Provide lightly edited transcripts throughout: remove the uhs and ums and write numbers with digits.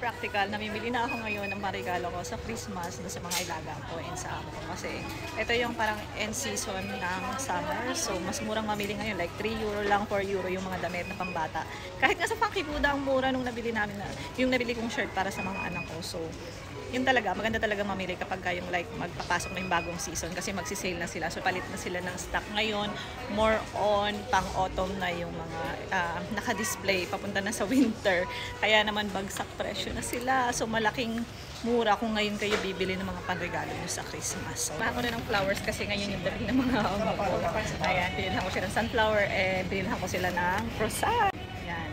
practical, namimili na ako ngayon ng regalo ko sa Christmas na sa mga ilaga ko and sa amo ko. Kasi ito yung parang end season ng summer. So, mas murang mamili ngayon. Like 3 euro lang, 4 euro yung mga damit na pambata. Kahit nga sa Funky Buddha, ang mura nung nabili namin na, yung nabili kong shirt para sa mga anak ko. So, yun talaga, maganda talaga mamili kapag yung like magpapasok na yung bagong season kasi magsisale na sila. So, palit na sila ng stock ngayon. More on pang autumn na yung mga naka-display. Papunta na sa winter. Kaya naman bagsak presyo na sila. So, malaking mura kung ngayon kayo bibili ng mga panregalo nyo sa Christmas. So, ako na ng flowers kasi ngayon yung dating ng mga ayan, binilhan ko sila ng sunflower and binilhan ko sila ng croissant. Yan.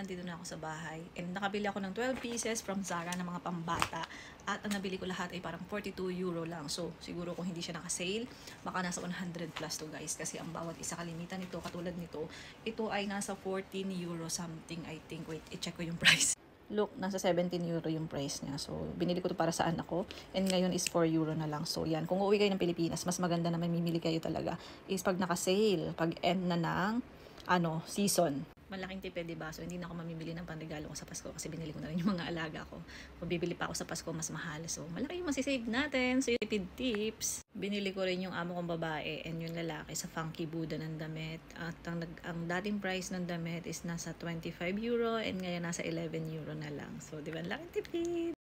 Nandito na ako sa bahay and nakabili ako ng 12 pieces from Zara ng mga pambata at ang nabili ko lahat ay parang 42 euro lang. So siguro kung hindi siya naka-sale baka nasa 100 plus to guys kasi ang bawat isa kalimitan nito katulad nito ito ay nasa 14 euro something I think. Wait, i-check ko yung price. Look, nasa 17 euro yung price niya. So, binili ko to para sa anak ko. And ngayon is 4 euro na lang. So, yan. Kung uuwi kayo ng Pilipinas, mas maganda na mamimili kayo talaga is pag naka-sale, pag end na ng season. Malaking tipid, diba? So, hindi na ako mamimili ng panregalo ko sa Pasko kasi binili ko na rin yung mga alaga ko. Kung bibili pa ako sa Pasko, mas mahal. So, malaki yung masisave natin. So, yung tipid tips. Binili ko rin yung amo kong babae and yung lalaki sa Funky Buddha ng damit. At ang dating price ng damit is nasa 25 euro and ngayon nasa 11 euro na lang. So, diba? Laking tipid.